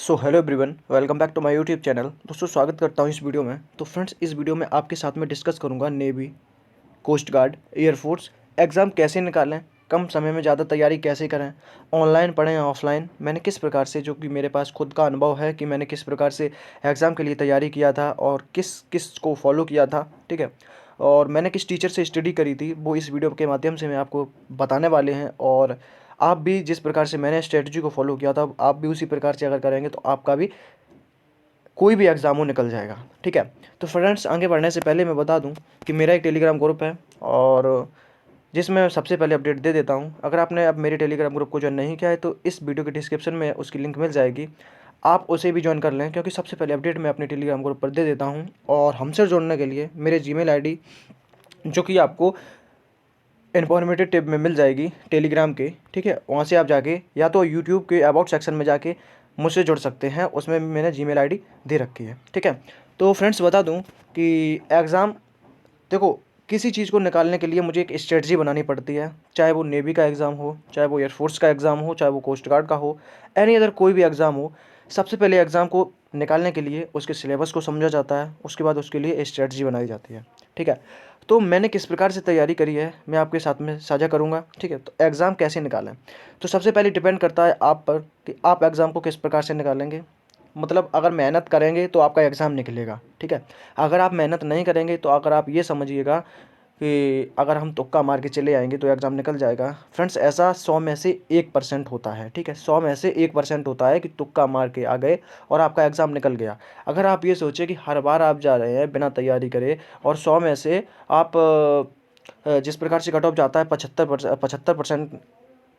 So hello everyone, welcome back to my YouTube channel. दोस्तों, स्वागत करता हूं इस वीडियो में। तो फ्रेंड्स, इस वीडियो में आपके साथ में डिस्कस करूंगा navy, coast guard, air force exam कैसे निकालें, कम समय में ज़्यादा तैयारी कैसे करें, ऑनलाइन पढ़ें या ऑफलाइन। मैंने किस प्रकार से, जो कि मेरे पास खुद का अनुभव है कि मैंने किस प्रकार से एग्ज़ाम के लिए तैयारी किया था और किस किस को फॉलो किया था, ठीक है। और मैंने किस टीचर से स्टडी करी थी, वो इस वीडियो के माध्यम से मैं आपको बताने वाले हैं। और आप भी जिस प्रकार से मैंने स्ट्रेटजी को फॉलो किया था, आप भी उसी प्रकार से अगर करेंगे तो आपका भी कोई भी एग्ज़ाम हो निकल जाएगा, ठीक है। तो फ्रेंड्स, आगे बढ़ने से पहले मैं बता दूं कि मेरा एक टेलीग्राम ग्रुप है और जिसमें सबसे पहले अपडेट दे देता हूं। अगर आपने अब मेरे टेलीग्राम ग्रुप को ज्वाइन नहीं किया है तो इस वीडियो के डिस्क्रिप्शन में उसकी लिंक मिल जाएगी, आप उसे भी ज्वाइन कर लें, क्योंकि सबसे पहले अपडेट मैं अपने टेलीग्राम ग्रुप पर दे देता हूँ। और हमसे जुड़ने के लिए मेरे जीमेल आईडी, जो कि आपको इन्फॉर्मेटिव टिप में मिल जाएगी टेलीग्राम के, ठीक है, वहाँ से आप जाके या तो यूट्यूब के अबाउट सेक्शन में जाके मुझसे जुड़ सकते हैं, उसमें मैंने जीमेल आईडी दे रखी है, ठीक है। तो फ्रेंड्स, बता दूं कि एग्ज़ाम, देखो, किसी चीज़ को निकालने के लिए मुझे एक स्ट्रेटजी बनानी पड़ती है, चाहे वो नेवी का एग्ज़ाम हो, चाहे वो एयरफोर्स का एग्ज़ाम हो, चाहे वो कोस्ट गार्ड का हो, एनी अदर कोई भी एग्ज़ाम हो। सबसे पहले एग्ज़ाम को निकालने के लिए उसके सिलेबस को समझा जाता है, उसके बाद उसके लिए स्ट्रेटजी बनाई जाती है, ठीक है। तो मैंने किस प्रकार से तैयारी करी है मैं आपके साथ में साझा करूंगा, ठीक है। तो एग्ज़ाम कैसे निकालें, तो सबसे पहले डिपेंड करता है आप पर कि आप एग्ज़ाम को किस प्रकार से निकालेंगे। मतलब अगर मेहनत करेंगे तो आपका एग्ज़ाम निकलेगा, ठीक है। अगर आप मेहनत नहीं करेंगे तो अगर आप ये समझिएगा कि अगर हम तुक्का मार के चले आएंगे तो एग्ज़ाम निकल जाएगा। फ्रेंड्स, ऐसा 100 में से 1% होता है, ठीक है। 100 में से 1% होता है कि तुक्का मार के आ गए और आपका एग्ज़ाम निकल गया। अगर आप ये सोचें कि हर बार आप जा रहे हैं बिना तैयारी करे और 100 में से आप जिस प्रकार से कट ऑफ जाता है 75%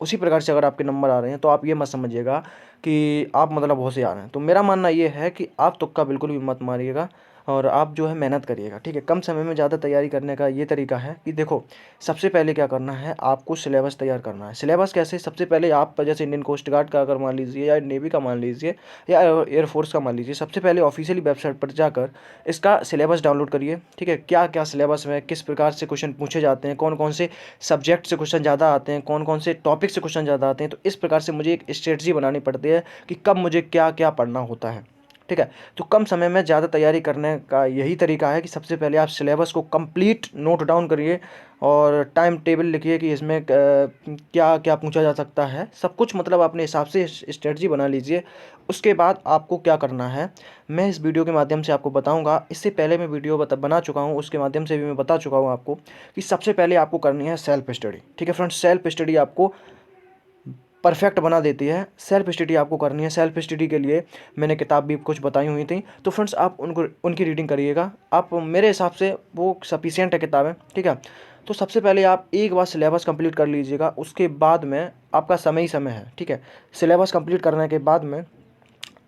उसी प्रकार से अगर आपके नंबर आ रहे हैं, तो आप ये मत समझिएगा कि आप मतलब होशियार हैं। तो मेरा मानना ये है कि आप तुक्का बिल्कुल भी मत मारिएगा और आप जो है मेहनत करिएगा, ठीक है। कम समय में ज़्यादा तैयारी करने का ये तरीका है कि देखो, सबसे पहले क्या करना है, आपको सिलेबस तैयार करना है। सिलेबस कैसे, सबसे पहले आप जैसे इंडियन कोस्ट गार्ड का अगर मान लीजिए, या नेवी का मान लीजिए, या एयरफोर्स का मान लीजिए, सबसे पहले ऑफिशियली वेबसाइट पर जाकर इसका सिलेबस डाउनलोड करिए, ठीक है। क्या क्या सिलेबस में किस प्रकार से क्वेश्चन पूछे जाते हैं, कौन कौन से सब्जेक्ट से क्वेश्चन ज़्यादा आते हैं, कौन कौन से टॉपिक से क्वेश्चन ज़्यादा आते हैं। तो इस प्रकार से मुझे एक स्ट्रेटजी बनानी पड़ती है कि कब मुझे क्या क्या पढ़ना होता है, ठीक है। तो कम समय में ज़्यादा तैयारी करने का यही तरीका है कि सबसे पहले आप सिलेबस को कंप्लीट नोट डाउन करिए और टाइम टेबल लिखिए कि इसमें क्या क्या पूछा जा सकता है, सब कुछ मतलब अपने हिसाब से स्ट्रेटजी बना लीजिए। उसके बाद आपको क्या करना है, मैं इस वीडियो के माध्यम से आपको बताऊंगा। इससे पहले मैं वीडियो बना चुका हूं, उसके माध्यम से भी मैं बता चुका हूं आपको कि सबसे पहले आपको करनी है सेल्फ स्टडी, ठीक है फ्रेंड्स। सेल्फ स्टडी आपको परफेक्ट बना देती है। सेल्फ स्टडी आपको करनी है। सेल्फ स्टडी के लिए मैंने किताब भी कुछ बताई हुई थी, तो फ्रेंड्स आप उनकी रीडिंग करिएगा। आप, मेरे हिसाब से वो सफिशियंट है किताबें, ठीक है। तो सबसे पहले आप एक बार सिलेबस कंप्लीट कर लीजिएगा, उसके बाद में आपका समय ही समय है, ठीक है। सिलेबस कंप्लीट करने के बाद में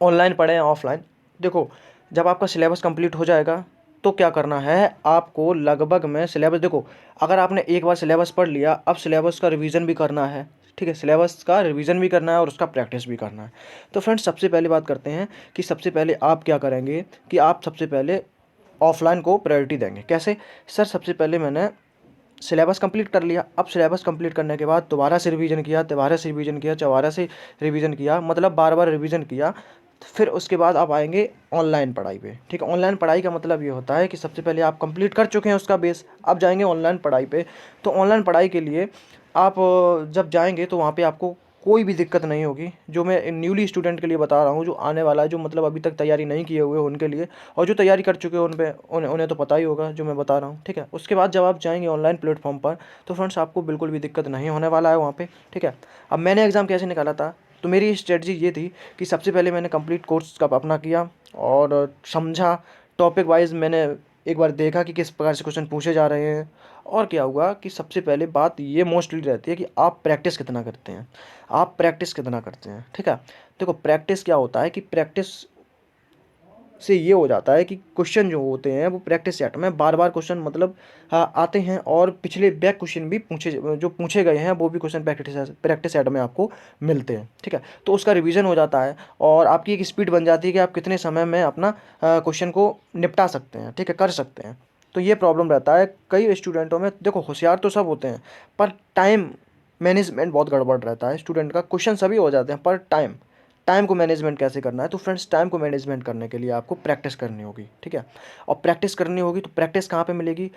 ऑनलाइन पढ़ें या ऑफलाइन, देखो, जब आपका सिलेबस कंप्लीट हो जाएगा तो क्या करना है, आपको लगभग में सिलेबस, देखो, अगर आपने एक बार सिलेबस पढ़ लिया, अब सिलेबस का रिवीजन भी करना है, ठीक है। सिलेबस का रिवीजन भी करना है और उसका प्रैक्टिस भी करना है। तो फ्रेंड्स, सबसे पहले बात करते हैं कि सबसे पहले आप क्या करेंगे कि आप सबसे पहले ऑफलाइन को प्रायोरिटी देंगे। कैसे सर, सबसे पहले मैंने सिलेबस कंप्लीट कर लिया, अब सिलेबस कंप्लीट करने के बाद दोबारा से रिवीजन किया, दोबारा से रिवीजन किया, दोबारा से रिवीजन किया, मतलब बार बार रिवीजन किया। फिर उसके बाद आप आएंगे ऑनलाइन पढ़ाई पे, ठीक है। ऑनलाइन पढ़ाई का मतलब ये होता है कि सबसे पहले आप कंप्लीट कर चुके हैं उसका बेस, अब जाएंगे ऑनलाइन पढ़ाई पे। तो ऑनलाइन पढ़ाई के लिए आप जब जाएंगे तो वहाँ पे आपको कोई भी दिक्कत नहीं होगी। जो मैं न्यूली स्टूडेंट के लिए बता रहा हूँ, जो आने वाला है, जो मतलब अभी तक तैयारी नहीं किए हुए उनके लिए, और जो तैयारी कर चुके हैं उन्हें तो पता ही होगा जो मैं बता रहा हूँ, ठीक है। उसके बाद जब आप जाएंगे ऑनलाइन प्लेटफॉर्म पर तो फ्रेंड्स आपको बिल्कुल भी दिक्कत नहीं होने वाला है वहाँ पे, ठीक है। अब मैंने एग्ज़ाम कैसे निकाला था, तो मेरी स्ट्रेटजी ये थी कि सबसे पहले मैंने कंप्लीट कोर्स का अपना किया और समझा, टॉपिक वाइज मैंने एक बार देखा कि किस प्रकार से क्वेश्चन पूछे जा रहे हैं। और क्या हुआ कि सबसे पहले बात ये मोस्टली रहती है कि आप प्रैक्टिस कितना करते हैं, आप प्रैक्टिस कितना करते हैं, ठीक है। देखो, प्रैक्टिस क्या होता है कि प्रैक्टिस से ये हो जाता है कि क्वेश्चन जो होते हैं वो प्रैक्टिस सेट में बार बार क्वेश्चन मतलब आते हैं, और पिछले बैक क्वेश्चन भी जो पूछे गए हैं वो भी क्वेश्चन प्रैक्टिस सेट में आपको मिलते हैं, ठीक है। तो उसका रिवीजन हो जाता है और आपकी एक स्पीड बन जाती है कि आप कितने समय में अपना क्वेश्चन को निपटा सकते हैं, ठीक है, कर सकते हैं। तो ये प्रॉब्लम रहता है कई स्टूडेंटों में। देखो, होशियार तो सब होते हैं पर टाइम मैनेजमेंट बहुत गड़बड़ रहता है स्टूडेंट का। क्वेश्चन सभी हो जाते हैं पर टाइम, टाइम को मैनेजमेंट कैसे करना है, तो फ्रेंड्स टाइम को मैनेजमेंट करने के लिए आपको प्रैक्टिस करनी होगी, ठीक है। और प्रैक्टिस करनी होगी तो प्रैक्टिस कहाँ पे मिलेगी,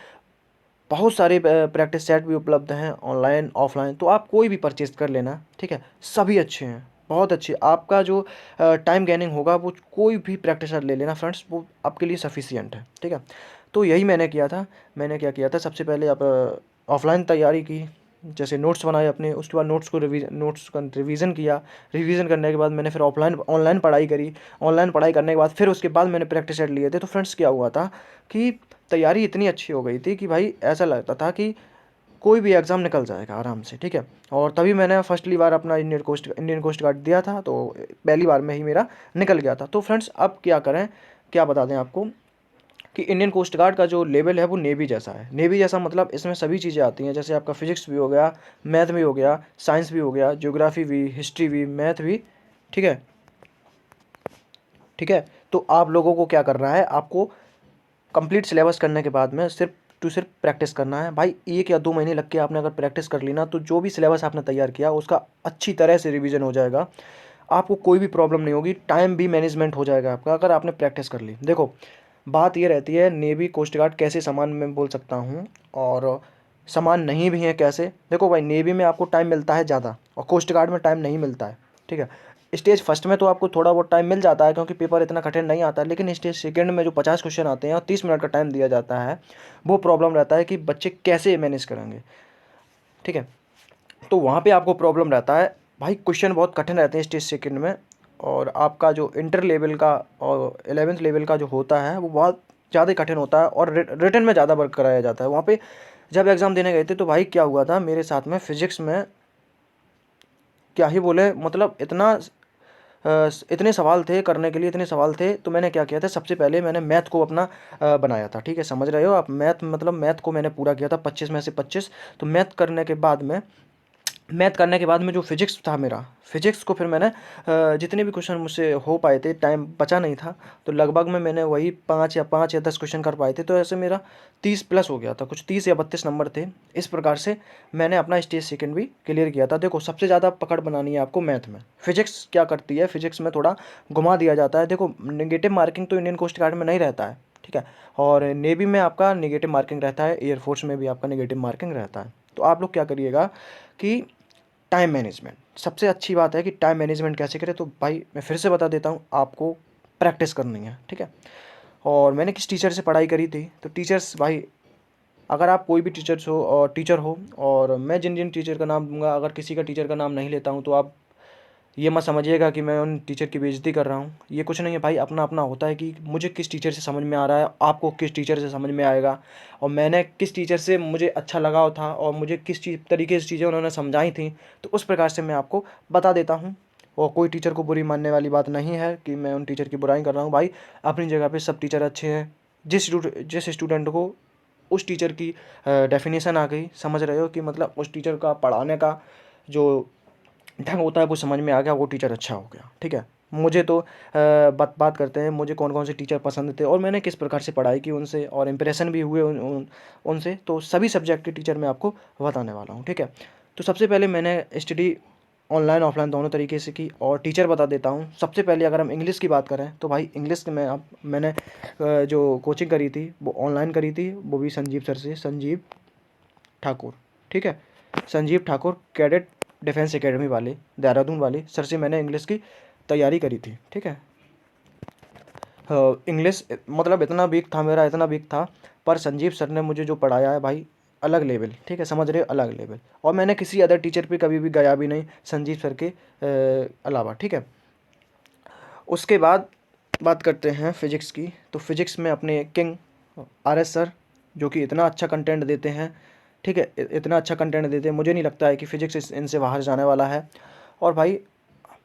बहुत सारे प्रैक्टिस सेट भी उपलब्ध हैं ऑनलाइन ऑफलाइन, तो आप कोई भी परचेज कर लेना, ठीक है। सभी अच्छे हैं, बहुत अच्छे। आपका जो टाइम गेनिंग होगा वो कोई भी प्रैक्टिस सेट ले लेना फ्रेंड्स, वो आपके लिए सफिशियंट है, ठीक है। तो यही मैंने किया था। मैंने क्या किया था, सबसे पहले आप ऑफलाइन तैयारी की, जैसे नोट्स बनाए अपने, उसके बाद नोट्स का रिवीजन किया। रिवीजन करने के बाद मैंने फिर ऑफलाइन ऑनलाइन पढ़ाई करी। ऑनलाइन पढ़ाई करने के बाद फिर उसके बाद मैंने प्रैक्टिस सेट लिए थे। तो फ्रेंड्स क्या हुआ था कि तैयारी इतनी अच्छी हो गई थी कि भाई ऐसा लगता था कि कोई भी एग्ज़ाम निकल जाएगा आराम से, ठीक है। और तभी मैंने फर्स्टली बार अपना इंडियन कोस्ट गार्ड दिया था, तो पहली बार में ही मेरा निकल गया था। तो फ्रेंड्स अब क्या करें, क्या बता दें आपको कि इंडियन कोस्ट गार्ड का जो लेवल है वो नेवी जैसा है। नेवी जैसा मतलब इसमें सभी चीज़ें आती हैं, जैसे आपका फिजिक्स भी हो गया, मैथ भी हो गया, साइंस भी हो गया, ज्योग्राफी भी, हिस्ट्री भी, मैथ भी, ठीक है, ठीक है। तो आप लोगों को क्या करना है, आपको कंप्लीट सिलेबस करने के बाद में सिर्फ प्रैक्टिस करना है भाई। 1 या 2 महीने लग के आपने अगर प्रैक्टिस कर ली ना, तो जो भी सिलेबस आपने तैयार किया उसका अच्छी तरह से रिवीजन हो जाएगा। आपको कोई भी प्रॉब्लम नहीं होगी, टाइम भी मैनेजमेंट हो जाएगा आपका अगर आपने प्रैक्टिस कर ली। देखो बात ये रहती है, नेवी कोस्ट गार्ड कैसे समान मैं बोल सकता हूँ और समान नहीं भी है कैसे। देखो भाई नेवी में आपको टाइम मिलता है ज़्यादा और कोस्ट गार्ड में टाइम नहीं मिलता है, ठीक है। स्टेज फर्स्ट में तो आपको थोड़ा बहुत टाइम मिल जाता है क्योंकि पेपर इतना कठिन नहीं आता है, लेकिन स्टेज सेकंड में जो 50 क्वेश्चन आते हैं और 30 मिनट का टाइम दिया जाता है, वो प्रॉब्लम रहता है कि बच्चे कैसे मैनेज करेंगे, ठीक है। तो वहाँ पे आपको प्रॉब्लम रहता है भाई, क्वेश्चन बहुत कठिन रहते हैं स्टेज सेकंड में। और आपका जो इंटर लेवल का और 11th लेवल का जो होता है वो बहुत ज़्यादा कठिन होता है और रिटन में ज़्यादा वर्क कराया जाता है। वहाँ पे जब एग्ज़ाम देने गए थे तो भाई क्या हुआ था मेरे साथ में, फिजिक्स में क्या ही बोले, मतलब इतने सवाल थे करने के लिए, इतने सवाल थे। तो मैंने क्या किया था, सबसे पहले मैंने मैथ को अपना बनाया था, ठीक है, समझ रहे हो आप। मैथ मतलब मैथ को मैंने पूरा किया था 25 में से 25। तो मैथ करने के बाद में जो फिजिक्स था मेरा, फिजिक्स को फिर मैंने जितने भी क्वेश्चन मुझसे हो पाए थे, टाइम बचा नहीं था, तो लगभग में मैंने वही 5 या 10 क्वेश्चन कर पाए थे। तो ऐसे मेरा 30 प्लस हो गया था, कुछ 30 या 32 नंबर थे। इस प्रकार से मैंने अपना स्टेज सेकंड भी क्लियर किया था। देखो सबसे ज़्यादा पकड़ बनानी है आपको मैथ में। फिजिक्स क्या करती है, फिजिक्स में थोड़ा घुमा दिया जाता है। देखो नेगेटिव मार्किंग तो इंडियन कोस्ट गार्ड में नहीं रहता है, ठीक है, और नेवी में आपका नेगेटिव मार्किंग रहता है, एयरफोर्स में भी आपका नेगेटिव मार्किंग रहता है। तो आप लोग क्या करिएगा कि टाइम मैनेजमेंट, सबसे अच्छी बात है कि टाइम मैनेजमेंट कैसे करें। तो भाई मैं फिर से बता देता हूँ, आपको प्रैक्टिस करनी है, ठीक है। और मैंने किस टीचर से पढ़ाई करी थी, तो टीचर्स भाई, अगर आप कोई भी टीचर हो और मैं जिन जिन टीचर का नाम दूंगा, अगर किसी का टीचर का नाम नहीं लेता हूँ तो आप ये मत समझिएगा कि मैं उन टीचर की बेइज्जती कर रहा हूँ। ये कुछ नहीं है भाई, अपना अपना होता है कि मुझे किस टीचर से समझ में आ रहा है, आपको किस टीचर से समझ में आएगा, और मैंने किस टीचर से मुझे अच्छा लगाव था और मुझे किस तरीके से चीज़ें उन्होंने समझाई थी, तो उस प्रकार से मैं आपको बता देता हूँ। और कोई टीचर को बुरी मानने वाली बात नहीं है कि मैं उन टीचर की बुराई कर रहा हूँ। भाई अपनी जगह पे सब टीचर अच्छे हैं। जिस स्टूडेंट को उस टीचर की डेफिनेशन आ गई, समझ रहे हो कि मतलब उस टीचर का पढ़ाने का जो ढंग होता है वो समझ में आ गया, वो टीचर अच्छा हो गया, ठीक है। मुझे तो बात बात करते हैं मुझे कौन कौन से टीचर पसंद थे और मैंने किस प्रकार से पढ़ाई की उनसे और इम्प्रेशन भी हुए उनसे। तो सभी सब्जेक्ट के टीचर मैं आपको बताने वाला हूँ, ठीक है। तो सबसे पहले मैंने स्टडी ऑनलाइन ऑफलाइन दोनों तरीके से की और टीचर बता देता हूँ। सबसे पहले अगर हम इंग्लिश की बात करें तो भाई इंग्लिश में अब मैंने जो कोचिंग करी थी वो ऑनलाइन करी थी, वो भी संजीव सर से, संजीव ठाकुर, ठीक है, Sanjeev Thakur cadet defence academy वाले, देहरादून वाले सर से मैंने इंग्लिश की तैयारी करी थी, ठीक है। इंग्लिश मतलब इतना वीक था मेरा, इतना वीक था, पर संजीव सर ने मुझे जो पढ़ाया है भाई, अलग लेवल, ठीक है, समझ रहे हो, अलग लेवल। और मैंने किसी अदर टीचर पे कभी भी गया भी नहीं संजीव सर के अलावा, ठीक है। उसके बाद बात करते हैं फिजिक्स की। तो फिजिक्स में अपने किंग RS सर, जो कि इतना अच्छा कंटेंट देते हैं, ठीक है, इतना अच्छा कंटेंट देते हैं, मुझे नहीं लगता है कि फिजिक्स इनसे बाहर जाने वाला है। और भाई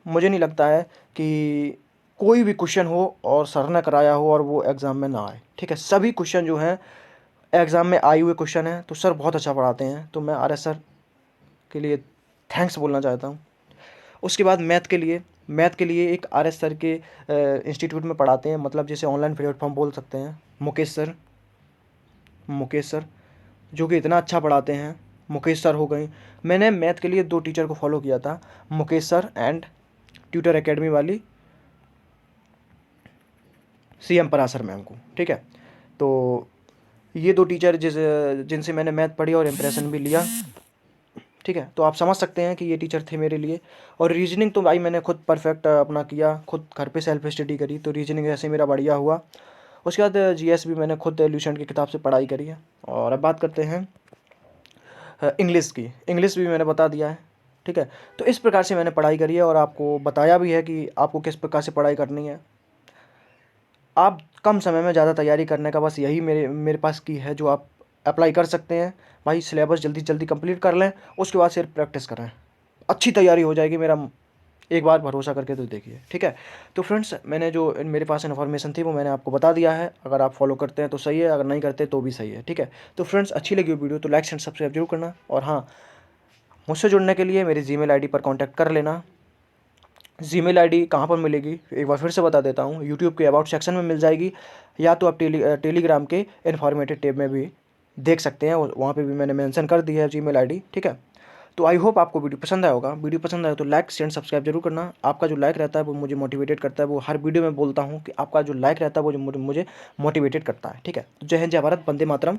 मुझे नहीं लगता है कि कोई भी क्वेश्चन हो और सर ने कराया हो और वो एग्ज़ाम में ना आए, ठीक है। सभी क्वेश्चन जो हैं एग्ज़ाम में आए हुए क्वेश्चन हैं, तो सर बहुत अच्छा पढ़ाते हैं, तो मैं RS सर के लिए थैंक्स बोलना चाहता हूँ। उसके बाद मैथ के लिए एक RS सर के इंस्टीट्यूट में पढ़ाते हैं, मतलब जैसे ऑनलाइन प्लेटफॉर्म बोल सकते हैं, मुकेश सर जो कि इतना अच्छा पढ़ाते हैं। मुकेश सर हो गए। मैंने मैथ के लिए 2 टीचर को फॉलो किया था, Mukesh sir and tutor academy वाली CM पराशर मैम को, ठीक है। तो ये 2 टीचर जिनसे मैंने मैथ पढ़ी और इम्प्रेशन भी लिया, ठीक है। तो आप समझ सकते हैं कि ये टीचर थे मेरे लिए। और रीजनिंग तो भाई मैंने खुद परफेक्ट अपना किया, खुद घर पे सेल्फ स्टडी करी, तो रीजनिंग ऐसे मेरा बढ़िया हुआ। उसके बाद GS भी मैंने खुद ल्यूसेंट की किताब से पढ़ाई करी है। और अब बात करते हैं इंग्लिश की। इंग्लिश भी मैंने बता दिया है, ठीक है। तो इस प्रकार से मैंने पढ़ाई करी है और आपको बताया भी है कि आपको किस प्रकार से पढ़ाई करनी है। आप कम समय में ज़्यादा तैयारी करने का बस यही मेरे पास की है जो आप अप्लाई कर सकते हैं। भाई सिलेबस जल्दी जल्दी कंप्लीट कर लें, उसके बाद सिर्फ प्रैक्टिस करें, अच्छी तैयारी हो जाएगी। मेरा एक बार भरोसा करके तो देखिए, ठीक है। तो फ्रेंड्स, मैंने जो मेरे पास इन्फॉर्मेशन थी वो मैंने आपको बता दिया है। अगर आप फॉलो करते हैं तो सही है, अगर नहीं करते तो भी सही है, ठीक है। तो फ्रेंड्स, अच्छी लगी वीडियो तो लाइक एंड सब्सक्राइब जरूर करना। और हाँ, मुझसे जुड़ने के लिए मेरी जीमेल आईडी पर कांटेक्ट कर लेना। जीमेल आईडी कहाँ पर मिलेगी एक बार फिर से बता देता हूँ, यूट्यूब के अबाउट सेक्शन में मिल जाएगी, या तो आप टेलीग्राम के इन्फॉर्मेटिव टेब में भी देख सकते हैं, वहाँ पे भी मैंने मेंशन कर दी है जीमेल आईडी, ठीक है। तो आई होप आपको वीडियो पसंद आया होगा। वीडियो पसंद आया तो लाइक शेयर सब्सक्राइब जरूर करना। आपका जो लाइक रहता है वो मुझे मोटिवेटेड करता है। वो हर वीडियो में बोलता हूँ कि आपका जो लाइक रहता है वो मुझे मोटिवेटेड करता है, ठीक है। तो जय हिंद, जय भारत, वंदे मातरम।